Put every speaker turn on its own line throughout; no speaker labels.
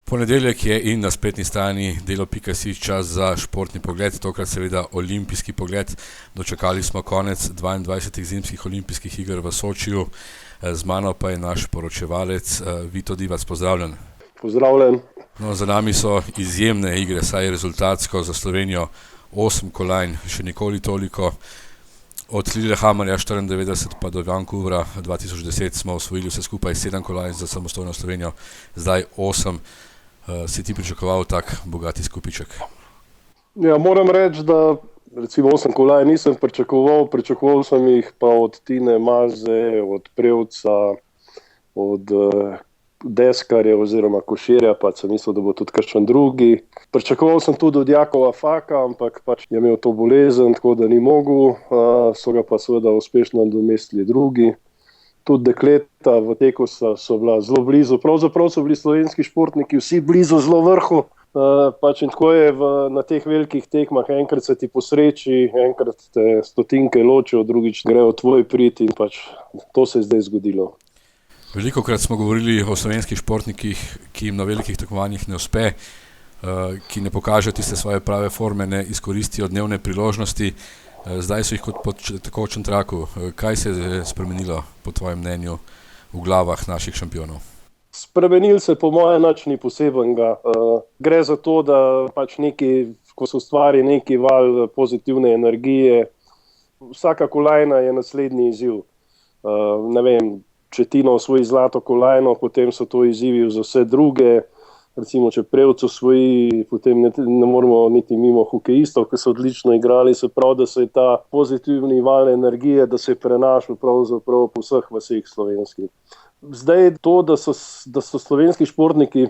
Ponedeljek je in na spletni strani delo.si čas za športni pogled, tokrat seveda olimpijski pogled. Dočakali smo konec 22. zimskih olimpijskih iger v Sočiju. Z mano pa je naš poročevalec Vito Divac. Pozdravljen.
Pozdravljen.
No, za nami so izjemne igre, saj rezultatsko za Slovenijo 8 kolajn, še nikoli toliko. Od Lillehammerja 94 pa do Vancouvra 2010 smo osvojili vse skupaj 7 kolajn za samostojno Slovenijo, zdaj 8. Si ti pričakoval tak bogat izkupiček?
Ja, moram reči, da recimo 8 kolajn nisem pričakoval sem jih pa od Tine Maze, od Prevca, od deskarja oziroma koširja, pa sem mislil, da bo tudi kakšen drugi. Pričakoval sem tudi od Jakova Faka, ampak pač je imel to bolezen, tako da ni mogel, so ga pa seveda uspešno nadomestili drugi. Tudi dekleta v teku so bila zelo blizu, pravzaprav so bili slovenski športniki vsi blizu zelo vrhu, pač in tako je na teh velikih tekmah, enkrat se ti posreči, enkrat te stotinke ločijo, drugič grejo tvoj prid in pač to se je zdaj zgodilo.
Velikokrat smo govorili o slovenskih športnikih, ki jim na velikih tekmovanjih ne uspe, ki ne pokažejo tiste svoje prave forme, ne izkoristijo dnevne priložnosti. Zdaj so jih kot po tekočem traku. Kaj se je spremenilo po tvojem mnenju v glavah naših šampionov?
Spremenil se po mojem nič ni posebenega. Gre za to, da pač ko se ustvari neki val pozitivne energije, vsaka kolajna je naslednji izziv. Ne vem, če Tino osvoji zlato kolajno, potem so to izzivi za vse druge. Recimo, če Prevc osvoji, potem ne moramo niti mimo hokejistov, ki so odlično igrali, se pravi, da se je ta pozitivni val energije, da se je prenašal pravzaprav po vseh vaseh slovenskih. Zdaj to, da so slovenski športniki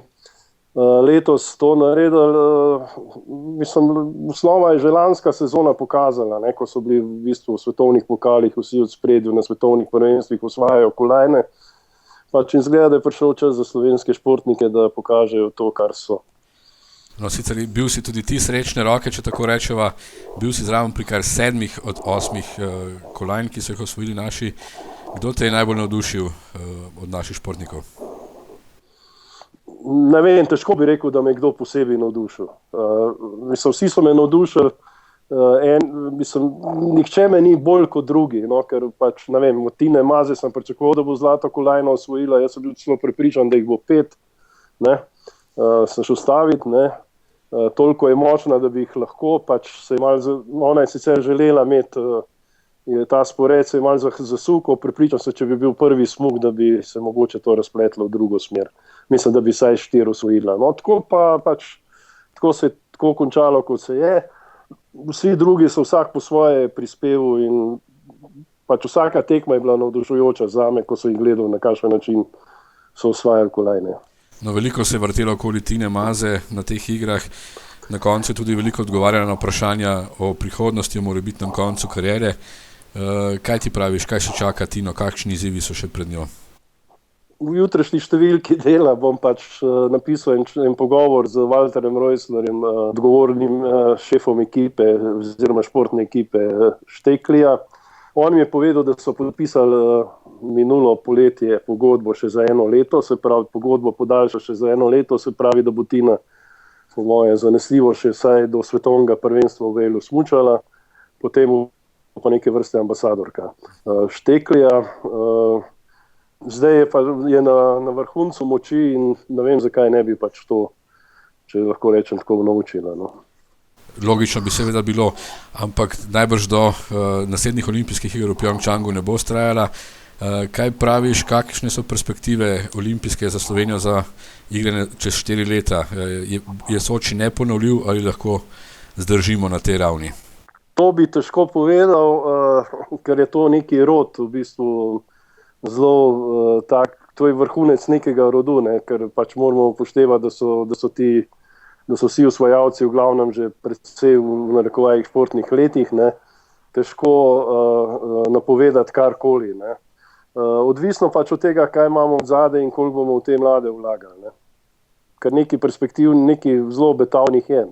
letos to naredili, mislim, osnova je že lanska sezona pokazala, ko so bili v bistvu v svetovnih pokalih vsi od spredju na svetovnih prvenstvih osvajajo kolajne. Pač in zgleda, da je prišel čas za slovenske športnike, da pokažejo to, kar so.
No, sicer bil si tudi ti srečne roke, če tako rečeva, bil si zraven pri kar 7 od 8 kolajn, ki so jih osvojili naši. Kdo te je najbolj navdušil od naših športnikov?
Ne vem, težko bi rekel, da me je kdo posebej navdušil. Mislim, vsi so me navdušili. Nihče me ni bolj kot drugi, ker pač, ne vem, od Tine Maze sem pričakoval, da bo zlato kolajno osvojila, jaz sem bil celo prepričan, da jih bo 5, sem šel staviti, toliko je močna, da bi jih lahko, pač ona je sicer želela imeti, ta spored se je malo zasukal, prepričan se, če bi bil prvi smuk, da bi se mogoče to razpletlo v drugo smer. Mislim, da bi vsaj 4 osvojila. No, tako pa pač, tako se je tako končalo, kot se je. Vsi drugi so vsak po svoje prispeval in pač vsaka tekma je bila navdušujoča zame, ko so jih gledal, na kakšen način so osvajali kolajne.
No, veliko se je vrtelo okoli Tine Maze na teh igrah. Na koncu je tudi veliko odgovarjala na vprašanja o prihodnosti, o morebitnem koncu kariere. Kaj ti praviš, kaj še čaka Tino, kakšni izzivi so še pred njo?
V jutrišnji številki dela bom pač napisal en pogovor z Walterjem Reuslerjem, odgovornim šefom ekipe oziroma športne ekipe Šteklija. On mi je povedal, da so podpisali minulo poletje pogodbo še za 1 leto, se pravi pogodbo podaljša še za 1 leto, se pravi, da bo Tina po moje zanesljivo še vsaj do svetovnega prvenstva v Walesu smučala, potem pa neke vrste ambasadorka Šteklija. Zdaj je na vrhuncu moči in ne vem, zakaj ne bi pač to, če lahko rečem, tako naučila. No.
Logično bi seveda bilo, ampak najbrž do naslednjih olimpijskih iger v Pjongčangu ne bo trajala. Kaj praviš, kakšne so perspektive olimpijske za Slovenijo za igre čez 4 leta? Je Soči neponovljiv ali lahko zdržimo na tej ravni?
To bi težko povedal, ker je to neki rod v bistvu zelo to je vrhunec nekega rodu, ker pač moramo upoštevati, da so vsi osvajalci v glavnem že predvsej v narekovajih športnih letih, težko napovedati karkoli. Odvisno pač od tega, kaj imamo od zadaj in koliko bomo v te mlade vlagali. Ker neki perspektiv, neki zelo obetavnih je.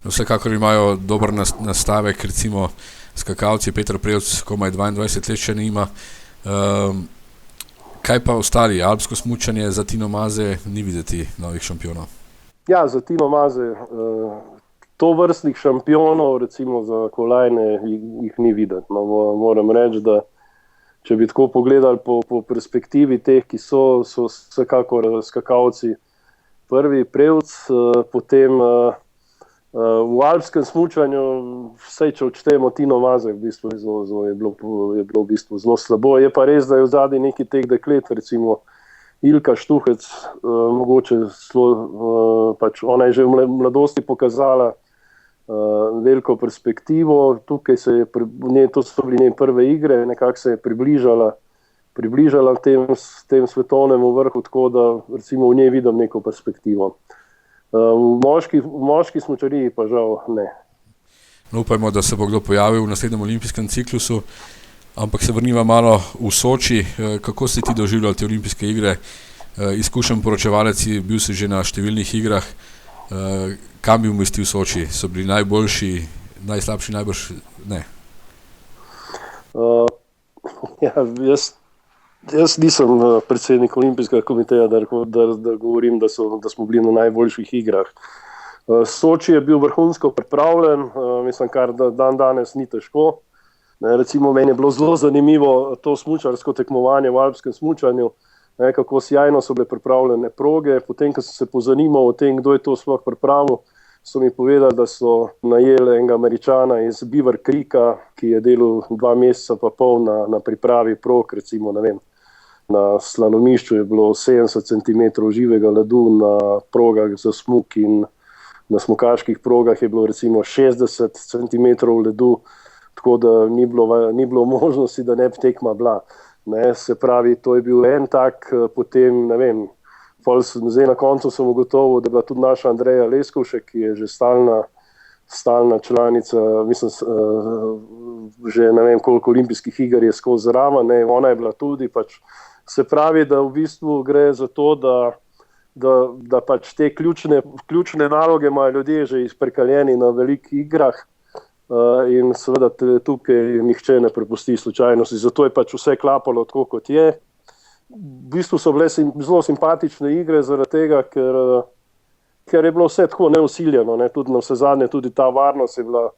Vsekakor imajo dober nastavek, recimo skakalci, Peter Prevc komaj 22 let še nima. Kaj pa ostali? Alpsko smučanje za Tino Maze ni videti novih šampionov?
Ja, za Tino Maze to vrstnih šampionov, recimo za kolajne, jih ni videti. No, moram reči, da če bi tako pogledali po perspektivi teh, ki so vsekakor skakalci prvi, Prevc, potem v alpskem smučanju, vsaj če odštejemo Tino Maze, v bistvu je bilo v bistvu zelo slabo. Je pa res, da je v zadnji neki teh deklet, recimo Ilka Štuhec, mogoče pač ona je že v mladosti pokazala veliko perspektivo. Tukaj to so bili njene prve igre, nekako se je približala tem svetovnemu vrhu, tako da recimo v njej vidim neko perspektivo. V moški smučariji pa žal ne.
No, upajmo, da se bo kdo pojavil v naslednjem olimpijskem ciklusu, ampak se vrniva malo v Soči. Kako si ti doživljal te olimpijske igre? Izkušen poročevalec, bil si že na številnih igrah. Kam bi umestil Soči? So bili najboljši, najslabši, najbrž ne?
Jaz nisem predsednik olimpijskega komiteja, da govorim, da smo bili na najboljših igrah. Soči je bil vrhunsko pripravljen, mislim, kar dan danes ni težko. Recimo meni je bilo zelo zanimivo to smučarsko tekmovanje v alpskem smučanju, kako sjajno so bile pripravljene proge. Potem, ko sem se pozanimal o tem, kdo je to sploh pripravil, so mi povedali, da so najeli enega Američana iz Beaver Creeka, ki je delal 2 meseca pa pol na pripravi prog, recimo, ne vem, na slalomišču je bilo 70 cm živega ledu, na progah za smuk in na smukaških progah je bilo recimo 60 cm ledu, tako da ni bilo možnosti, da ne bi tekma bila. Se pravi, to je bil en tak, potem, ne vem, zdaj na koncu sem ugotovil, da je bila tudi naša Andreja Leskovšek, ki je že stalna članica, mislim, že ne vem koliko olimpijskih iger je skozi zraven, ona je bila tudi, pač se pravi, da v bistvu gre za to, da pač te ključne naloge imajo ljudje že izprekaljeni na velikih igrah, in seveda tukaj nihče ne prepusti slučajnosti, zato je pač vse klapalo tako, kot je. V bistvu so bile zelo simpatične igre, zaradi tega, ker je bilo vse tako neusiljeno, tudi na vse zadnje, tudi ta varnost je bila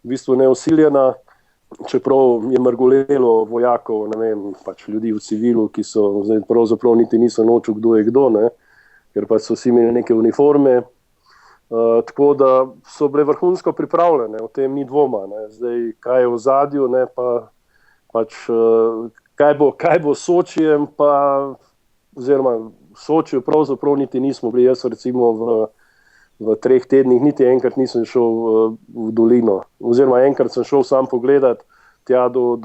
v bistvu neusiljena, čeprav je mrgolelo vojakov, ne vem, pač ljudi v civilu, ki so zdaj pravzaprav niti niso noču, kdo je kdo, ker pač so vsi imeli neke uniforme. Tako da so bile vrhunsko pripravljene, o tem ni dvoma. Zdaj, kaj je v zadju, pač kaj bo s Sočijem, oziroma v Sočiju pravzaprav niti nismo bili. Jaz recimo v 3 tednih niti enkrat nisem šel v dolino, oziroma enkrat sem šel sam pogledat tja do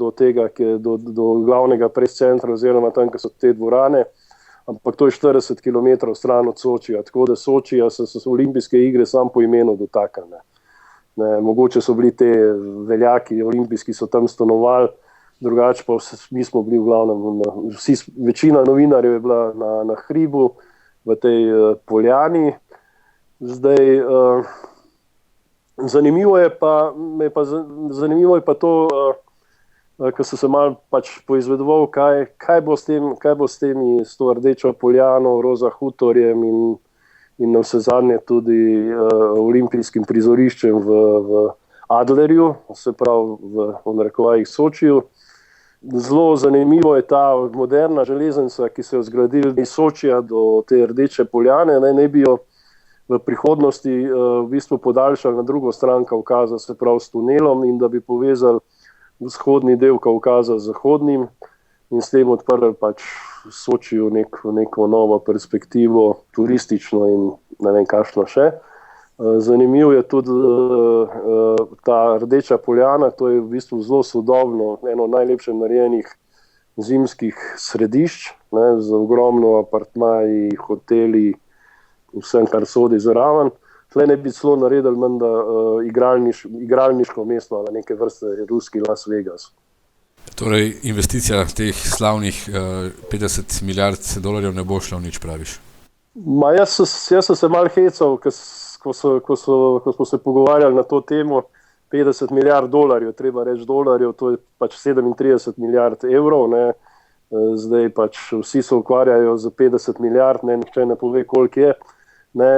glavnega prescentra, oziroma tam, ko so te dvorane, ampak to je 40 km stran od Sočija, tako da Sočija so olimpijske igre sam po imenu dotakali. Mogoče so bili te veljaki olimpijski, so tam stanovali, drugače pa mi smo bili v glavnem, večina novinarjev je bila na hribu, v tej poljani. Zdaj, zanimivo je pa to, ko so se malo pač poizvedoval, kaj bo s to rdečo poljano, roza hutorjem in na vse zadnje tudi olimpijskim prizoriščem v Adlerju, se pravi v narekovajih Sočiju. Zelo zanimivo je ta moderna železnica, ki se je zgradila iz Sočija do te rdeče poljane, naj bi jo v prihodnosti v bistvu podaljšali na drugo stran Kavkaza, se pravi s tunelom, in da bi povezali vzhodni del Kavkaza z zahodnim in s tem odprli pač Sočiju neko novo perspektivo, turistično in ne vem kakšno še. Zanimivo je tudi ta rdeča poljana, to je v bistvu zelo sodobno, eno najlepše narejenih zimskih središč, z ogromno apartmaji, hoteli, vsem, kar sodi zraven. Tle ne bi celo naredili menda igralniško mesto ali neke vrste ruski Las Vegas.
Torej, investicija teh slavnih 50 milijard dolarjev ne bo šla v nič, praviš?
Jaz sem se malo hecal, ko smo se pogovarjali na to temo. 50 milijard dolarjev, treba reči dolarjev, to je pač 37 milijard evrov. Zdaj pač vsi se ukvarjajo za 50 milijard, nihče ne pove, koliko je. Ne,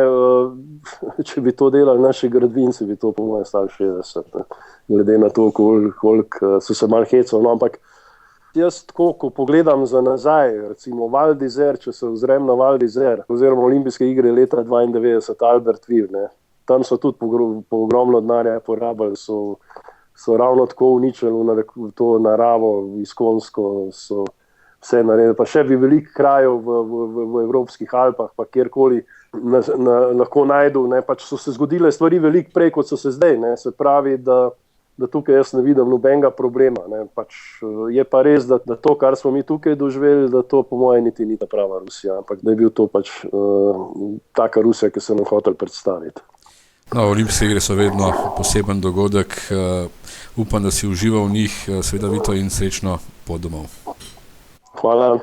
če bi to delali naši gradbinci, bi to po mojem stalo 60, ne, glede na to, koliko so se malo hecali. No, ampak jaz tako, ko pogledam za nazaj, recimo Val d'Isère, če se ozrem na Val d'Isère, oziroma Olimpijske igre leta 92, Albertville, ne, tam so tudi po ogromno denarja porabili, so ravno tako uničili to naravo, iskonsko, so vse naredili. Pa še bi veliko krajev v evropskih Alpah, pa kjerkoli lahko najdu, ne, pač so se zgodile stvari veliko prej, kot so se zdaj, ne, se pravi, da tukaj jaz ne vidim nobenega problema, ne, pač je pa res, da to, kar smo mi tukaj doživeli, da to po mojem niti ni ta prava Rusija, ampak da je bil to pač taka Rusija, ki se nam hotel predstaviti.
No, Olimpijske igre so vedno poseben dogodek, upam, da si užival v njih, seveda Vito, in srečno pot domov.
Hvala.